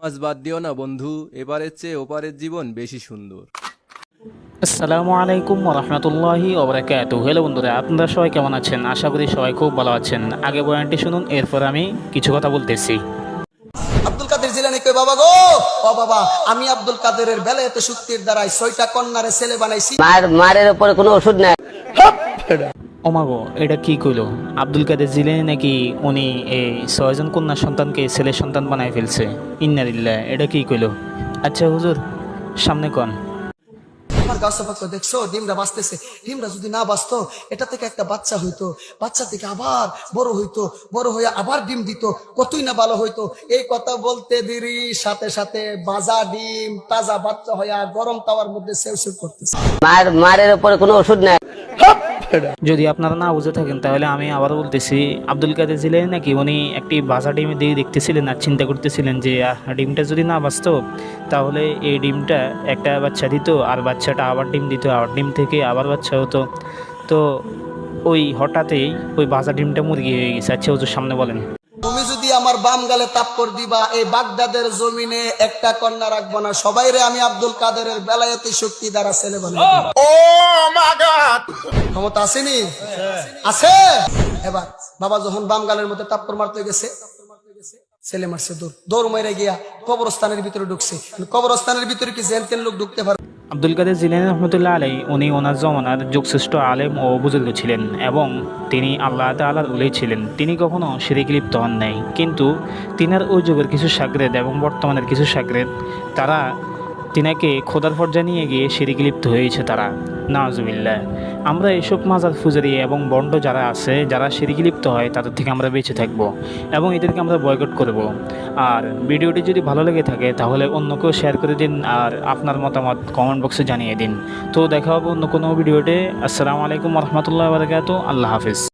নামাজ বাদ দিও না বন্ধু, এবারের চেয়ে ওপারের জীবন বেশি সুন্দর। আসসালামু আলাইকুম রহমতুল্লাহি ওবরাকাতুহু। হ্যালো বন্ধুরা, আপনারা সবাই কেমন আছেন? আশা করি সবাই খুব ভালো আছেন। আগে বয়ানটি শুনুন, এরপর আমি কিছু কথা বলতেছি। আব্দুল কাদের জিলানী কই, বাবা গো, ও বাবা, আমি আব্দুল কাদেরের বেলায়েতে শক্তির দ্বারাই 6টা কন্যারে ছেলে বানাইছি। মারের উপরে কোনো ওষুধ নাই। ওমাগো, এটা কি কইলো? আব্দুল কাদের জিলানী নাকি উনি এই 6জন কন্যা সন্তানকে ছেলে সন্তান বানায় ফেলছে? ইন্নালিল্লাহ, এটা কি কইলো? আচ্ছা হুজুর, সামনে কোন। আমার গাছে পাকো দেখছো, ডিমটা বাঁচতেছে। ডিমটা যদি না বাঁচতো, এটা থেকে একটা বাচ্চা হইতো, বাচ্চা থেকে আবার বড় হইতো, বড় হয়ে আবার ডিম দিত, কতই না ভালো হইতো। এই কথা বলতে দেরি সাথে সাথে বাজা ডিম তাজা বাচ্চা হইয়া গরম তাওয়ার মধ্যে সেউ সেউ করতেছে। মারের উপরে কোনো ওষুধ নাই। যদি আপনারা না বুঝে থাকেন তাহলে আমি আবারও বলতেছি, আব্দুল কাদের জিলানী নাকি উনি একটি বাজা ডিমের দিকে দেখতেছিলেন আর চিন্তা করতেছিলেন যে ডিমটা যদি না বাঁচতো তাহলে এই ডিমটা একটা বাচ্চা দিত, আর বাচ্চাটা আবার ডিম দিত, আবার ডিম থেকে আবার বাচ্চা হতো। তো ওই হঠাৎই ওই বাজা ডিমটা মুরগি হয়ে গেছে। আচ্ছা হুজুর, সামনে বলেন। তুমি যদি আমার বাম গালে তাপ্পর দিবা, এই বাগদাদের জমিনে একটা কন্যা রাখবো না, সবাই রে আমি আব্দুল কাদেরের বেলায়েতি শক্তি দ্বারা ছেলে বানাবো। ও মাই গড, ক্ষমতা আসেনি? আছে। এবার বাবা যখন বাম গালের মধ্যে তাপ্পর মারতে গেছে, ছেলে মারছে দৌড়, দৌড় মেরে গিয়া কবরস্থানের ভিতরে ঢুকছে। কবরস্থানের ভিতরে কি জেন তেন লোক ঢুকতে পারে? আব্দুল কাদের জিলানী রহমতুল্লাহ আলাই উনি ওনার জমানার যুগশ্রেষ্ঠ আলেম ও বুজুর্গ ছিলেন এবং তিনি আল্লাহ তাআলার ওলি ছিলেন। তিনি কখনো শিরকে লিপ্ত হন নাই, কিন্তু তিনার ওই যুগের কিছু শাগরেদ এবং বর্তমানের কিছু শাগরেদ তারা তিনাকে খোদার পর্যায়ে নিয়ে গিয়ে শিরকে লিপ্ত হয়েছে তারা। নাউজুবিল্লাহ। আমরা এসব মাজার ফুজারি এবং বন্ড যারা আছে, যারা শিরকে লিপ্ত হয়, তাদের থেকে আমরা বেঁচে থাকব এবং এদেরকে আমরা বয়কট করব। আর ভিডিওটি যদি ভালো লেগে থাকে তাহলে অন্যকেও শেয়ার করে দিন আর আপনার মতামত কমেন্ট বক্সে জানিয়ে দিন। তো দেখা হবে অন্য কোনো ভিডিওতে। আসসালামু আলাইকুম রহমতুল্লাহ বারাকাতুহু। আল্লাহ হাফিজ।